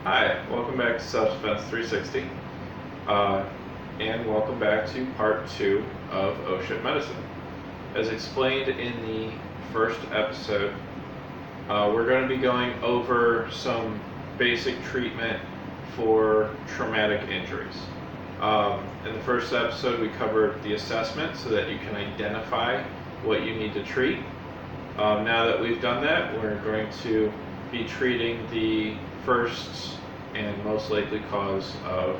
Hi, welcome back to Self-Defense 360, and welcome back to part 2 of Oh Shit Medicine. As explained in the first episode, we're going to be going over some basic treatment for traumatic injuries. In the first episode, we covered the assessment so that you can identify what you need to treat. Now that we've done that, we're going to be treating the first and most likely cause of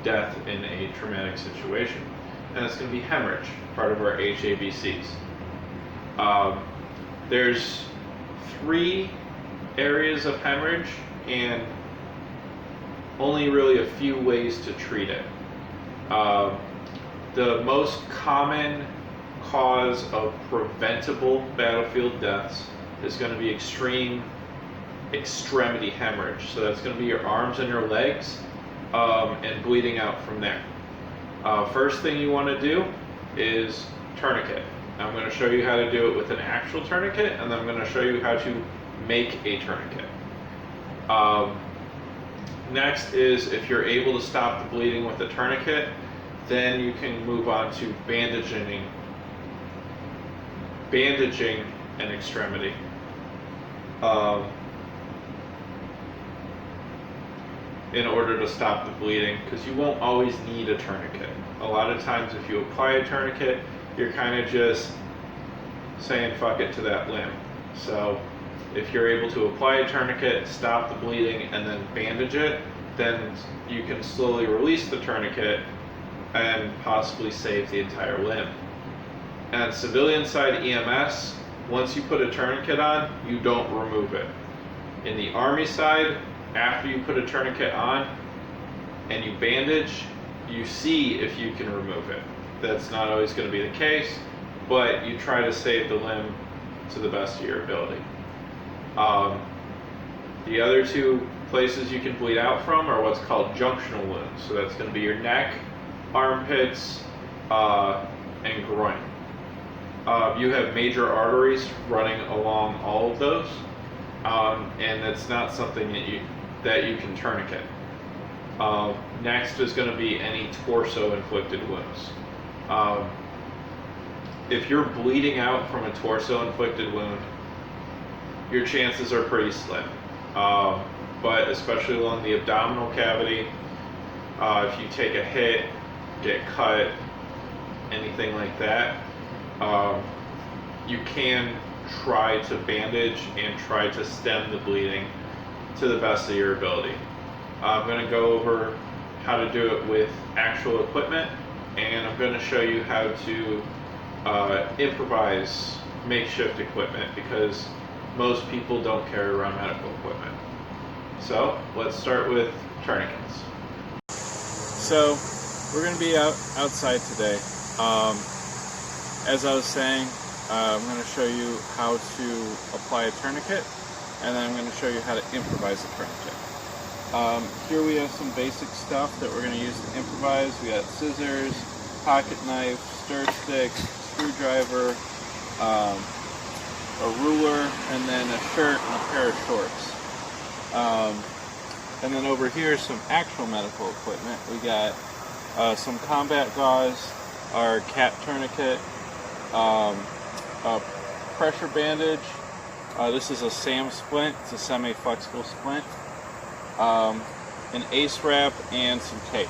death in a traumatic situation. And it's going to be hemorrhage, part of our HABCs. There's 3 areas of hemorrhage and only really a few ways to treat it. The most common cause of preventable battlefield deaths is going to be extremity hemorrhage. So that's going to be your arms and your legs and bleeding out from there. First thing you want to do is tourniquet. I'm going to show you how to do it with an actual tourniquet, and then I'm going to show you how to make a tourniquet. Next is, if you're able to stop the bleeding with a tourniquet, then you can move on to bandaging an extremity. In order to stop the bleeding, because you won't always need a tourniquet. A lot of times if you apply a tourniquet, you're kind of just saying fuck it to that limb. So if you're able to apply a tourniquet, stop the bleeding, and then bandage it, then you can slowly release the tourniquet and possibly save the entire limb. And civilian side EMS, once you put a tourniquet on, you don't remove it. In the Army side, after you put a tourniquet on and you bandage, you see if you can remove it. That's not always going to be the case, but you try to save the limb to the best of your ability. The other 2 places you can bleed out from are what's called junctional wounds. So that's going to be your neck, armpits, and groin. You have major arteries running along all of those, and that's not something that you can tourniquet. Next is going to be any torso-inflicted wounds. If you're bleeding out from a torso-inflicted wound, your chances are pretty slim. But especially along the abdominal cavity, if you take a hit, get cut, anything like that, you can try to bandage and try to stem the bleeding to the best of your ability. I'm going to go over how to do it with actual equipment, and I'm going to show you how to improvise makeshift equipment, because most people don't carry around medical equipment. So let's start with tourniquets. So we're going to be outside today. As I was saying, I'm going to show you how to apply a tourniquet, and then I'm going to show you how to improvise a tourniquet. Here we have some basic stuff that we're going to use to improvise. We got scissors, pocket knife, stir stick, screwdriver, a ruler, and then a shirt and a pair of shorts. And then over here, some actual medical equipment. We got some combat gauze, our cat tourniquet, a pressure bandage. This is a SAM splint. It's a semi-flexible splint. An ACE wrap, and some tape.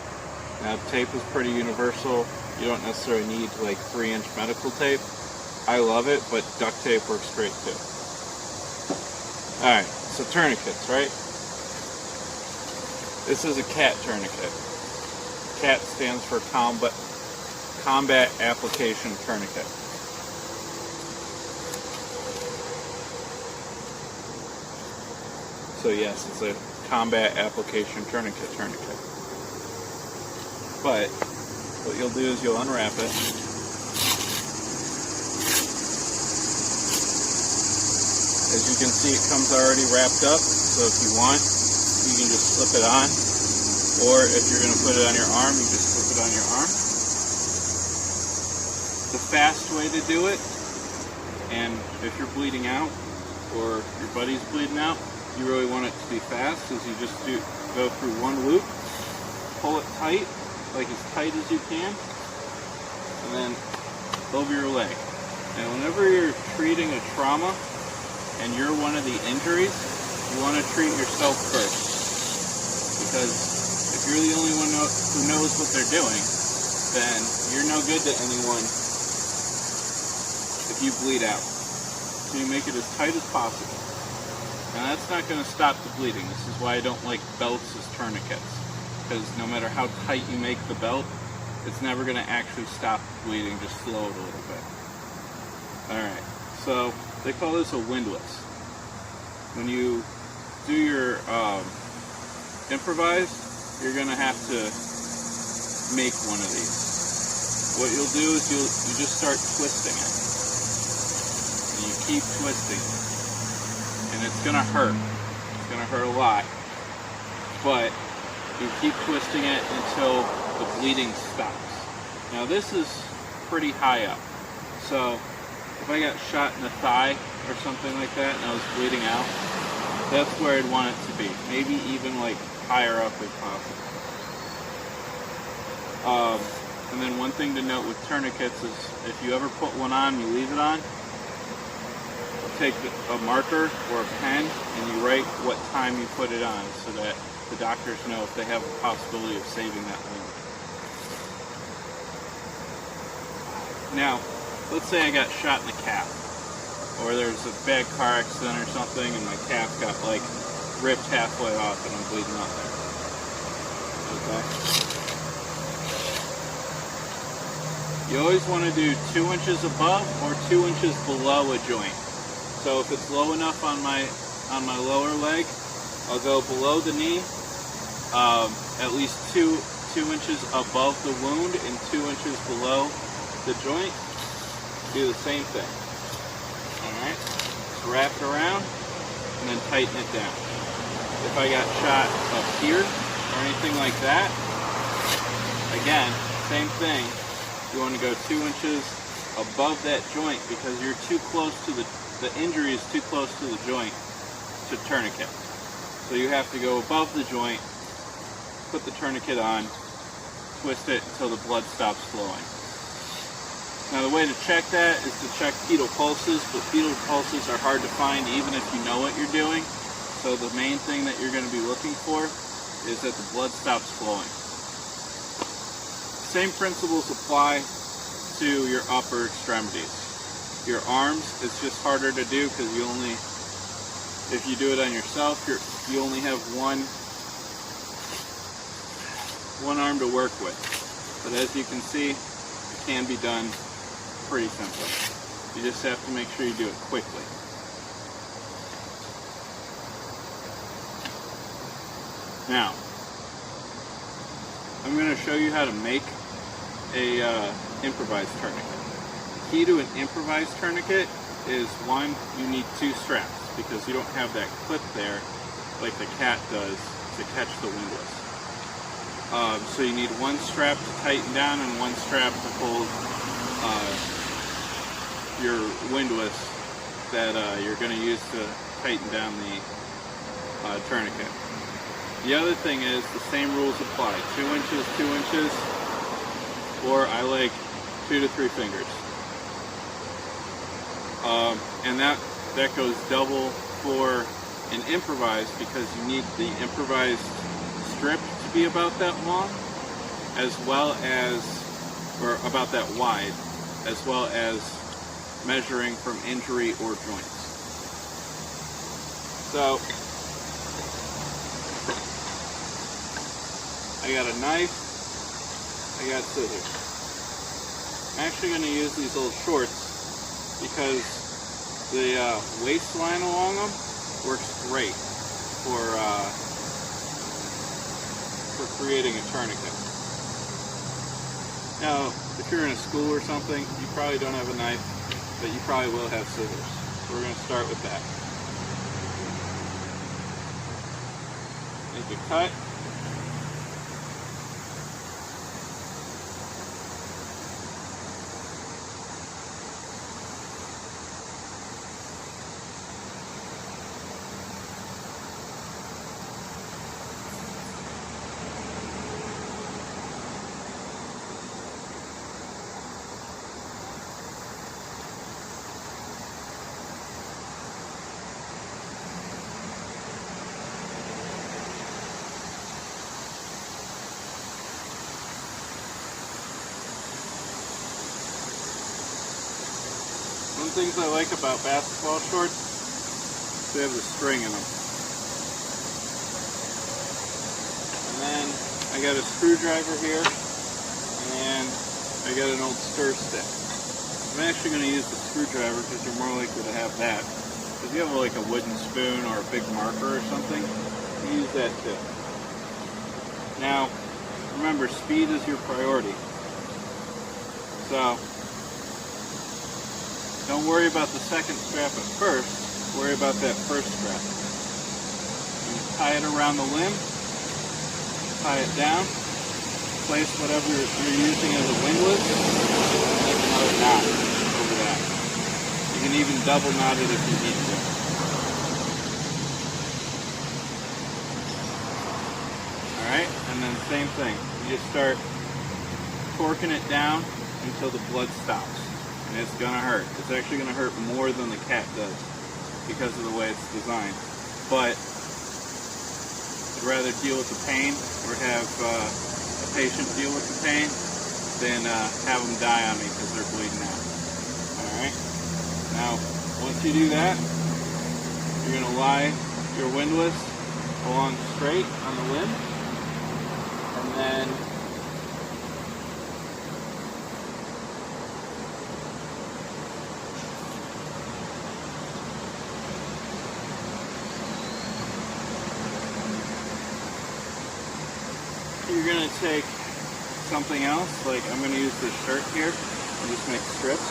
Now, tape is pretty universal. You don't necessarily need like 3-inch medical tape. I love it, but duct tape works great too. Alright, so tourniquets, right? This is a CAT tourniquet. CAT stands for Combat Application Tourniquet. So yes, it's a combat application tourniquet. But what you'll do is you'll unwrap it. As you can see, it comes already wrapped up, so if you want, you can just slip it on. Or if you're going to put it on your arm, you just slip it on your arm. The fast way to do it, and if you're bleeding out, or your buddy's bleeding out, you really want it to be fast is you just go through one loop, pull it tight, like as tight as you can, and then over your leg. And whenever you're treating a trauma and you're one of the injuries, you want to treat yourself first. Because if you're the only one who knows what they're doing, then you're no good to anyone if you bleed out. So you make it as tight as possible. Now that's not going to stop the bleeding. This is why I don't like belts as tourniquets. Because no matter how tight you make the belt, it's never going to actually stop the bleeding, just slow it a little bit. Alright, so they call this a windlass. When you do your improvise, you're going to have to make one of these. What you'll do is you just start twisting it. And you keep twisting it. And it's going to hurt. It's going to hurt a lot. But you keep twisting it until the bleeding stops. Now this is pretty high up. So if I got shot in the thigh or something like that and I was bleeding out, that's where I'd want it to be. Maybe even like higher up if possible. And then one thing to note with tourniquets is if you ever put one on, you leave it on, take a marker or a pen and you write what time you put it on so that the doctors know if they have a possibility of saving that wound. Now, let's say I got shot in the calf, or there's a bad car accident or something and my calf got like ripped halfway off and I'm bleeding out there. Okay? You always want to do 2 inches above or 2 inches below a joint. So if it's low enough on my lower leg, I'll go below the knee, at least 2 inches above the wound and 2 inches below the joint. Do the same thing. Alright? So wrap it around and then tighten it down. If I got shot up here or anything like that, again, same thing. You want to go 2 inches above that joint because you're too close to the injury is too close to the joint to tourniquet. So you have to go above the joint, put the tourniquet on, twist it until the blood stops flowing. Now the way to check that is to check pedal pulses, but pedal pulses are hard to find even if you know what you're doing. So the main thing that you're going to be looking for is that the blood stops flowing. Same principles apply to your upper extremities. Your arms, it's just harder to do because if you do it on yourself, you only have one arm to work with. But as you can see, it can be done pretty simply. You just have to make sure you do it quickly. Now, I'm going to show you how to make a improvised tourniquet. The key to an improvised tourniquet is, one, you need 2 straps because you don't have that clip there like the cat does to catch the windlass. So you need 1 strap to tighten down and 1 strap to hold your windlass that you're going to use to tighten down the tourniquet. The other thing is the same rules apply. 2 inches, 2 inches, or I like 2 to 3 fingers. And that goes double for an improvised because you need the improvised strip to be about that long, as well as, or about that wide, as well as measuring from injury or joints. So, I got a knife, I got scissors. I'm actually going to use these little shorts because the waistline along them works great for creating a tourniquet. Now, if you're in a school or something, you probably don't have a knife, but you probably will have scissors. So we're going to start with that. Make a cut. things I like about basketball shorts, they have the string in them. And then I got a screwdriver here, and I got an old stir stick. I'm actually going to use the screwdriver because you're more likely to have that. If you have like a wooden spoon or a big marker or something, you use that too. Now, remember, speed is your priority. So, don't worry about the second strap at first, worry about that first strap. You tie it around the limb, tie it down, place whatever you're using as a windlass, and make another knot over that. You can even double knot it if you need to. Alright, and then same thing. You just start torquing it down until the blood stops. And it's gonna hurt. It's actually gonna hurt more than the cat does because of the way it's designed. But I'd rather deal with the pain or have a patient deal with the pain than have them die on me because they're bleeding out. Alright? Now, once you do that, you're gonna lie your windlass along straight on the limb, and then you're going to take something else, like I'm going to use this shirt here and just make strips.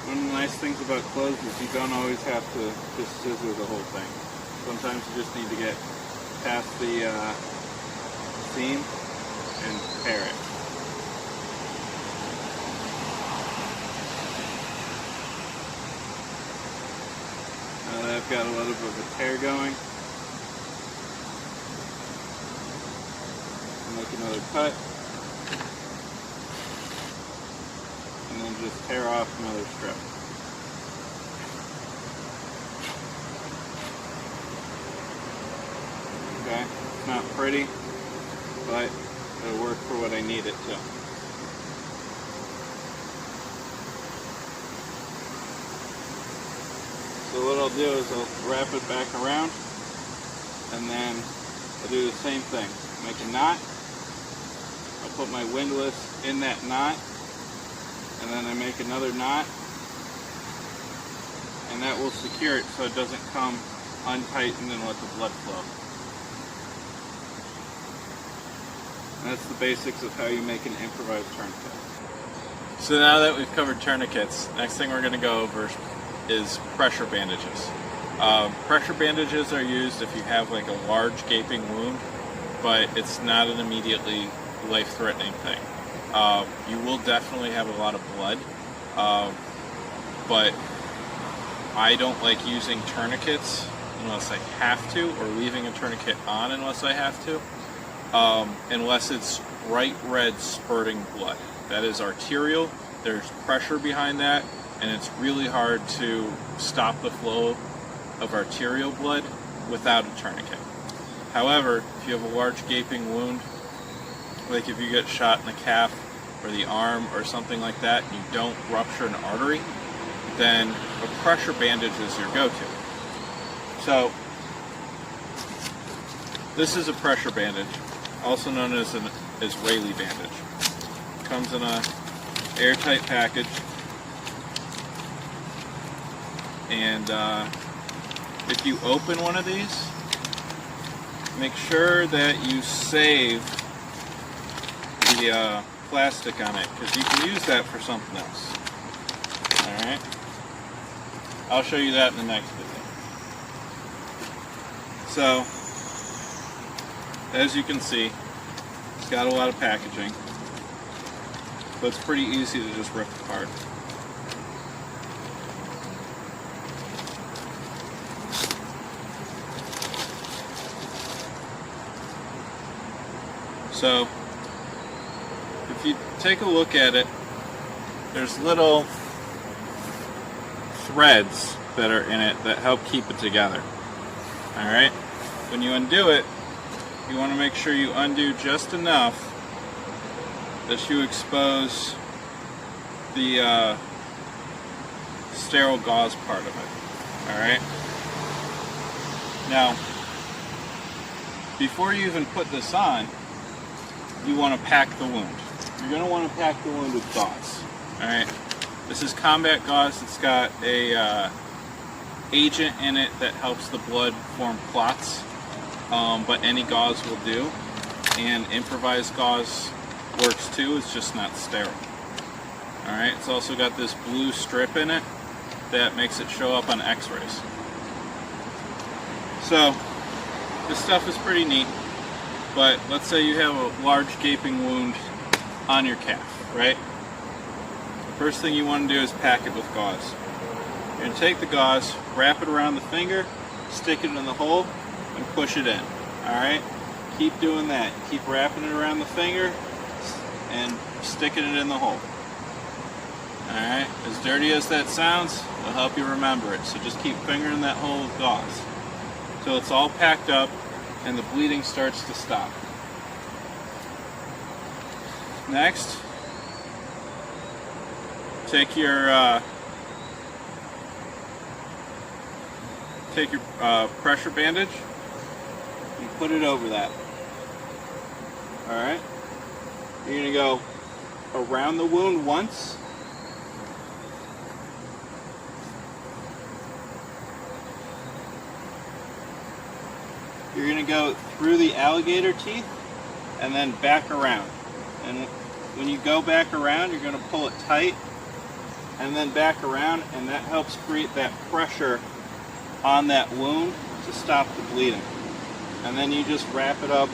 One of the nice things about clothes is you don't always have to just scissor the whole thing. Sometimes you just need to get past the seam and tear it. Now that I've got a little bit of a tear going, I'll make another cut, and then just tear off another strip. Okay, it's not pretty, but it'll work for what I need it to. So what I'll do is I'll wrap it back around, and then I'll do the same thing. Make a knot, I'll put my windlass in that knot, and then I make another knot, and that will secure it so it doesn't come untightened and let the blood flow. And that's the basics of how you make an improvised tourniquet. So now that we've covered tourniquets, next thing we're going to go over is pressure bandages. Pressure bandages are used if you have like a large gaping wound, but it's not an immediately life-threatening thing. You will definitely have a lot of blood, but I don't like using tourniquets unless I have to, or leaving a tourniquet on unless I have to. Unless it's bright red spurting blood. That is arterial, there's pressure behind that, and it's really hard to stop the flow of arterial blood without a tourniquet. However, if you have a large gaping wound, like if you get shot in the calf or the arm or something like that, and you don't rupture an artery, then a pressure bandage is your go-to. So, this is a pressure bandage, also known as an Israeli bandage. It comes in a airtight package, and if you open one of these, make sure that you save the plastic on it, because you can use that for something else. Alright? I'll show you that in the next video. So, as you can see, it's got a lot of packaging, but it's pretty easy to just rip apart. So, if you take a look at it, there's little threads that are in it that help keep it together. Alright? When you undo it, you want to make sure you undo just enough that you expose the sterile gauze part of it. Alright? Now, before you even put this on, you want to pack the wound. You're going to want to pack the wound with gauze. Alright? This is combat gauze. It's got a agent in it that helps the blood form clots, but any gauze will do. And improvised gauze works too, it's just not sterile. Alright, it's also got this blue strip in it that makes it show up on x-rays. So, this stuff is pretty neat, but let's say you have a large gaping wound on your calf, right? First thing you want to do is pack it with gauze. You're going to take the gauze, wrap it around the finger, stick it in the hole, and push it in. Alright? Keep doing that. Keep wrapping it around the finger and sticking it in the hole. Alright? As dirty as that sounds, it'll help you remember it. So just keep fingering that hole with gauze till it's all packed up and the bleeding starts to stop. Next, take your pressure bandage and put it over that. Alright? You're going to go around the wound once. You're going to go through the alligator teeth and then back around. And when you go back around, you're going to pull it tight and then back around, and that helps create that pressure on that wound to stop the bleeding. And then you just wrap it up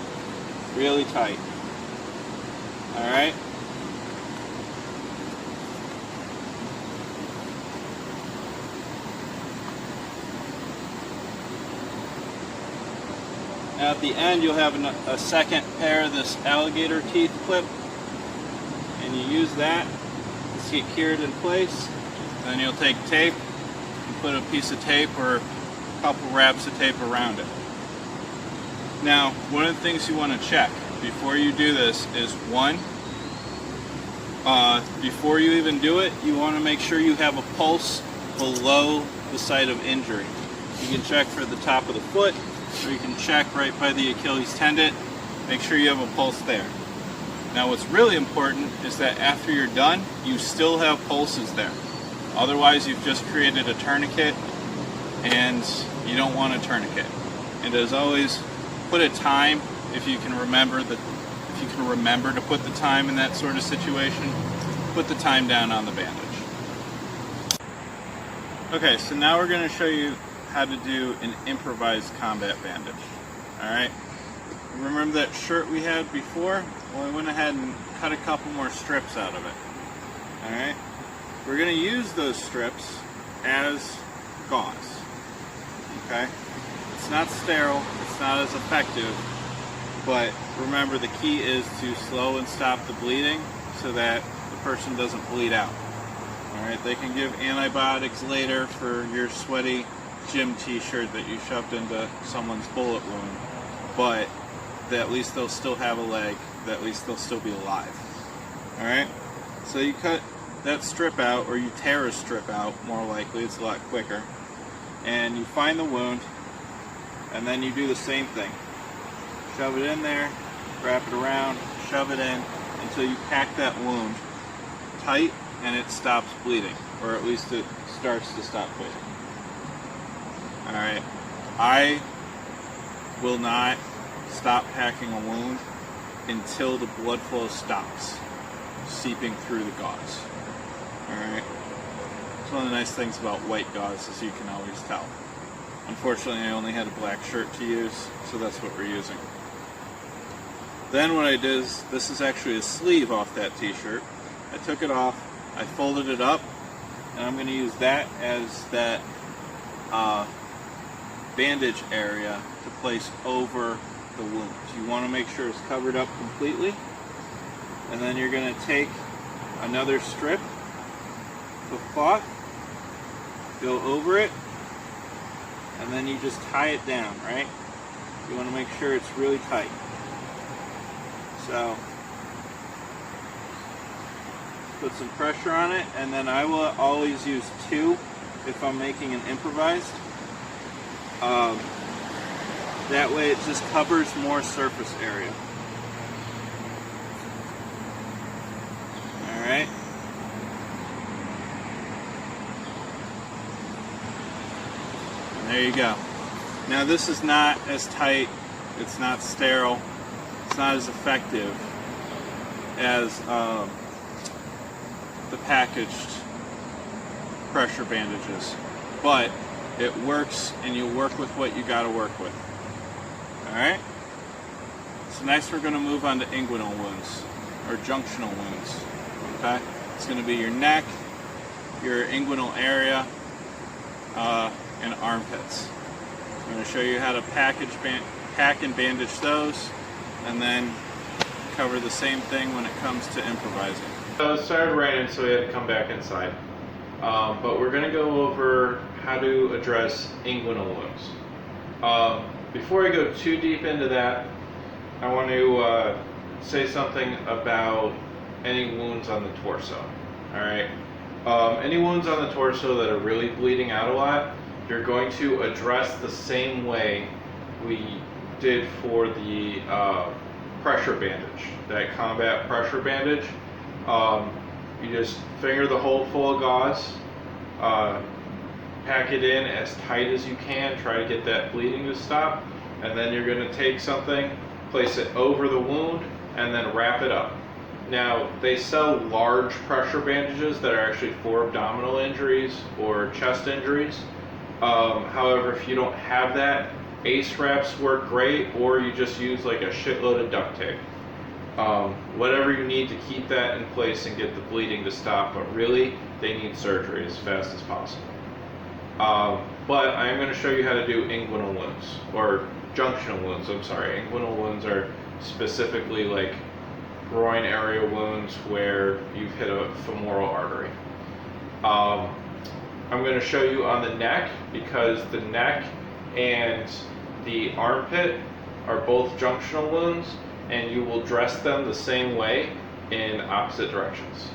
really tight. Alright? Now at the end you'll have a second pair of this alligator teeth clip, and you use that to secure it in place. Then you'll take tape and put a piece of tape or a couple wraps of tape around it. Now, one of the things you want to check before you do this is before you even do it, you want to make sure you have a pulse below the site of injury. You can check for the top of the foot, or you can check right by the Achilles tendon. Make sure you have a pulse there. Now what's really important is that after you're done, you still have pulses there. Otherwise you've just created a tourniquet, and you don't want a tourniquet. And as always, put a time if you can remember to put the time in that sort of situation. Put the time down on the bandage. Okay, so now we're going to show you how to do an improvised combat bandage. Alright? Remember that shirt we had before? Well, I went ahead and cut a couple more strips out of it. Alright? We're going to use those strips as gauze. Okay? It's not sterile, it's not as effective, but remember the key is to slow and stop the bleeding so that the person doesn't bleed out. Alright? They can give antibiotics later for your sweaty gym t-shirt that you shoved into someone's bullet wound, but at least they'll still have a leg, at least they'll still be alive. Alright? So you cut that strip out, or you tear a strip out, more likely, it's a lot quicker, and you find the wound, and then you do the same thing. Shove it in there, wrap it around, shove it in, until you pack that wound tight and it stops bleeding, or at least it starts to stop bleeding. Alright, I will not stop packing a wound until the blood flow stops seeping through the gauze. Alright, it's one of the nice things about white gauze is you can always tell. Unfortunately, I only had a black shirt to use, so that's what we're using. Then what I did is, this is actually a sleeve off that t-shirt. I took it off, I folded it up, and I'm going to use that as that bandage area to place over the wound. You want to make sure it's covered up completely, and then you're going to take another strip of cloth, go over it, and then you just tie it down, right? You want to make sure it's really tight. So put some pressure on it, and then I will always use 2 if I'm making an improvised. That way it just covers more surface area. Alright. And there you go. Now this is not as tight, it's not sterile, it's not as effective as the packaged pressure bandages, but it works, and you work with what you got to work with. Alright? So next we're going to move on to inguinal wounds, or junctional wounds. Okay? It's going to be your neck, your inguinal area, and armpits. I'm going to show you how to pack and bandage those, and then cover the same thing when it comes to improvising. So it started raining, so we had to come back inside. But we're going to go over how to address inguinal wounds. Before I go too deep into that, I want to say something about any wounds on the torso. Alright? Any wounds on the torso that are really bleeding out a lot, you're going to address the same way we did for the pressure bandage, that combat pressure bandage. You just finger the hole full of gauze, pack it in as tight as you can, try to get that bleeding to stop, and then you're going to take something, place it over the wound, and then wrap it up. Now, they sell large pressure bandages that are actually for abdominal injuries or chest injuries. However, if you don't have that, ACE wraps work great, or you just use like a shitload of duct tape. Whatever you need to keep that in place and get the bleeding to stop, but really, they need surgery as fast as possible. But I am going to show you how to do inguinal wounds, or junctional wounds, I'm sorry. Inguinal wounds are specifically like groin area wounds where you've hit a femoral artery. I'm going to show you on the neck, because the neck and the armpit are both junctional wounds, and you will dress them the same way in opposite directions.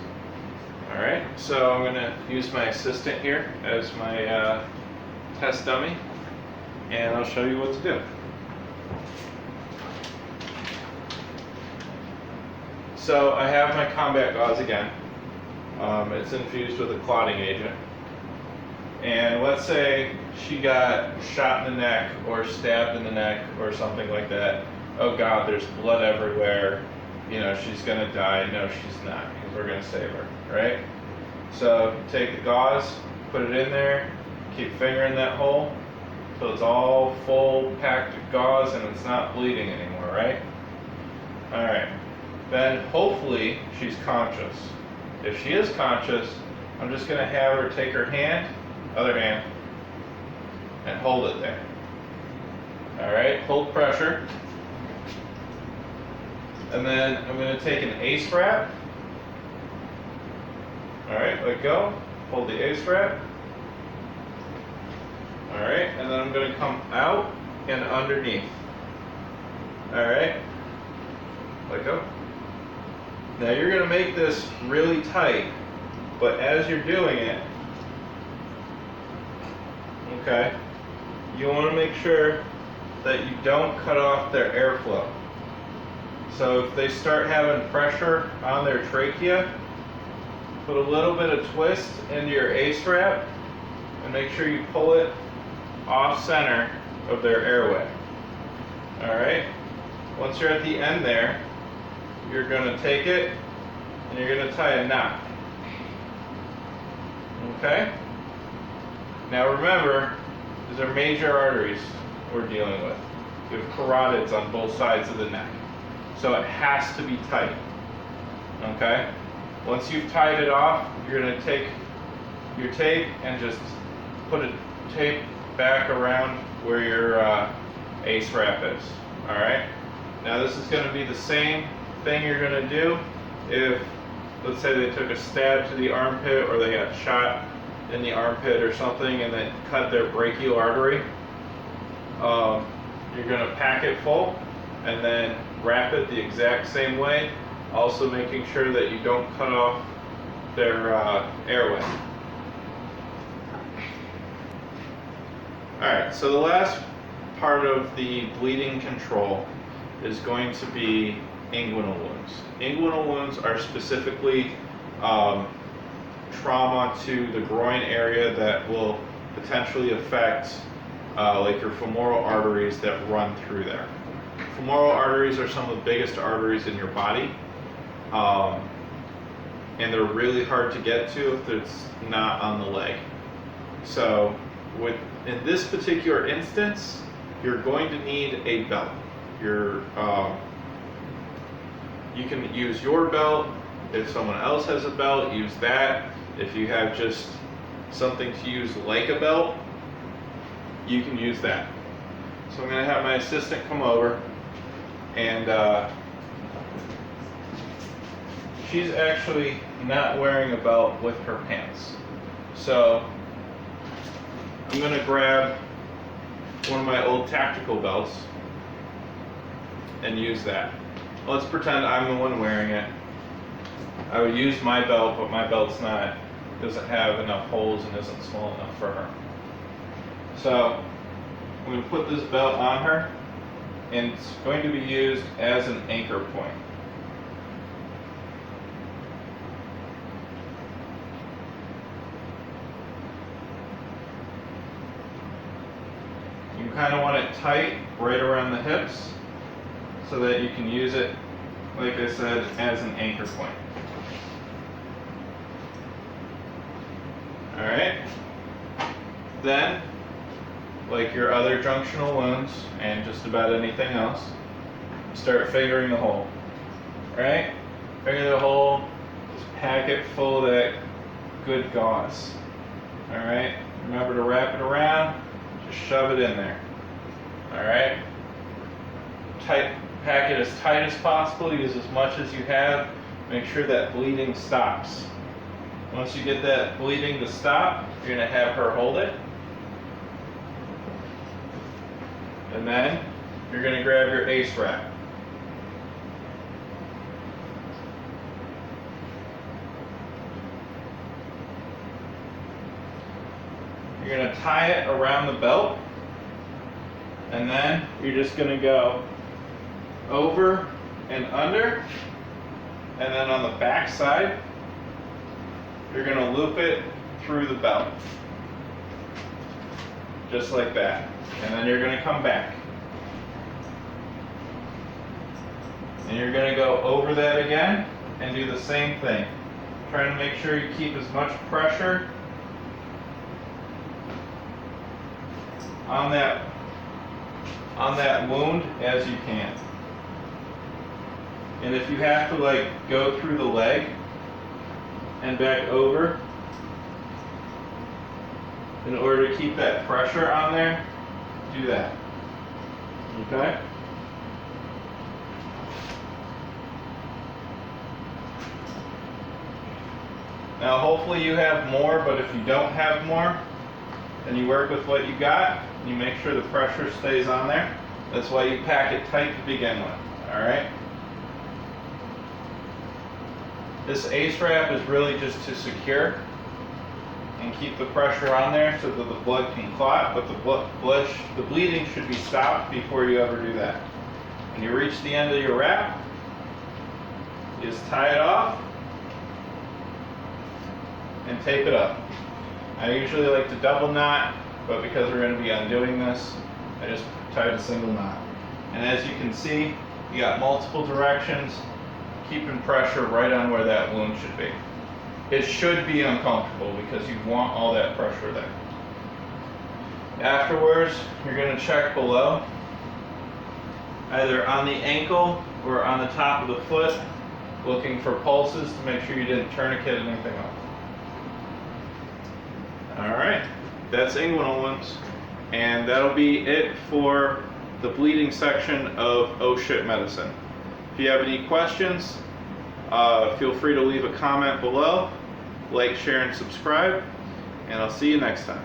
Alright, so I'm going to use my assistant here as my test dummy, and I'll show you what to do. So I have my combat gauze again. It's infused with a clotting agent. And let's say she got shot in the neck or stabbed in the neck or something like that. Oh God, there's blood everywhere. You know, she's gonna die. No, she's not, because we're gonna save her, right? So take the gauze, put it in there, keep fingering that hole so it's all full packed with gauze and it's not bleeding anymore, right? Alright, then hopefully she's conscious. If she is conscious, I'm just gonna have her take her hand, other hand, and hold it there. Alright, hold pressure. And then I'm going to take an ACE wrap. Alright, let go. Hold the ACE wrap. Alright, and then I'm going to come out and underneath. Alright, let go. Now you're going to make this really tight, but as you're doing it, okay, you want to make sure that you don't cut off their airflow. So if they start having pressure on their trachea, put a little bit of twist into your ACE wrap and make sure you pull it off center of their airway. Alright? Once you're at the end there, you're going to take it and you're going to tie a knot. Okay? Now remember, these are major arteries we're dealing with. You have carotids on both sides of the neck. So it has to be tight. Okay? Once you've tied it off, you're going to take your tape and just put a tape back around where your ACE wrap is. Alright? Now this is going to be the same thing you're going to do if, let's say they took a stab to the armpit or they got shot in the armpit or something and then cut their brachial artery. You're going to pack it full and then wrap it the exact same way, also making sure that you don't cut off their airway. Alright, so the last part of the bleeding control is going to be inguinal wounds. Inguinal wounds are specifically trauma to the groin area that will potentially affect like your femoral arteries that run through there. Femoral arteries are some of the biggest arteries in your body, and they're really hard to get to if it's not on the leg. So in this particular instance, you're going to need a belt. You can use your belt. If someone else has a belt, use that. If you have just something to use like a belt, you can use that. So I'm going to have my assistant come over, and she's actually not wearing a belt with her pants. So I'm going to grab one of my old tactical belts and use that. Let's pretend I'm the one wearing it. I would use my belt, but my belt's doesn't have enough holes and isn't small enough for her. So I'm going to put this belt on her, and it's going to be used as an anchor point. You kind of want it tight right around the hips so that you can use it, like I said, as an anchor point. Alright? Then, like your other junctional wounds and just about anything else, start fingering the hole. Alright? Finger the hole, just pack it full of that good gauze. Alright? Remember to wrap it around, just shove it in there. Alright? Pack it as tight as possible, use as much as you have, make sure that bleeding stops. Once you get that bleeding to stop, you're going to have her hold it. And then you're going to grab your ACE wrap. You're going to tie it around the belt, and then you're just going to go over and under, and then on the back side, you're going to loop it through the belt. Just like that. And then you're going to come back. And you're going to go over that again and do the same thing. Trying to make sure you keep as much pressure on that wound as you can. And if you have to like go through the leg and back over in order to keep that pressure on there, do that. Okay? Now hopefully you have more, but if you don't have more, then you work with what you got, and you make sure the pressure stays on there. That's why you pack it tight to begin with. Alright? This ACE wrap is really just to secure and keep the pressure on there so that the blood can clot, but the bleeding should be stopped before you ever do that. When you reach the end of your wrap, you just tie it off and tape it up. I usually like to double knot, but because we're going to be undoing this, I just tied a single knot. And as you can see, you got multiple directions, keeping pressure right on where that wound should be. It should be uncomfortable because you want all that pressure there. Afterwards, you're going to check below, either on the ankle or on the top of the foot, looking for pulses to make sure you didn't tourniquet anything off. Alright, that's inguinal wounds, and that'll be it for the bleeding section of Oh Shit Medicine. If you have any questions, feel free to leave a comment below, like, share, and subscribe, and I'll see you next time.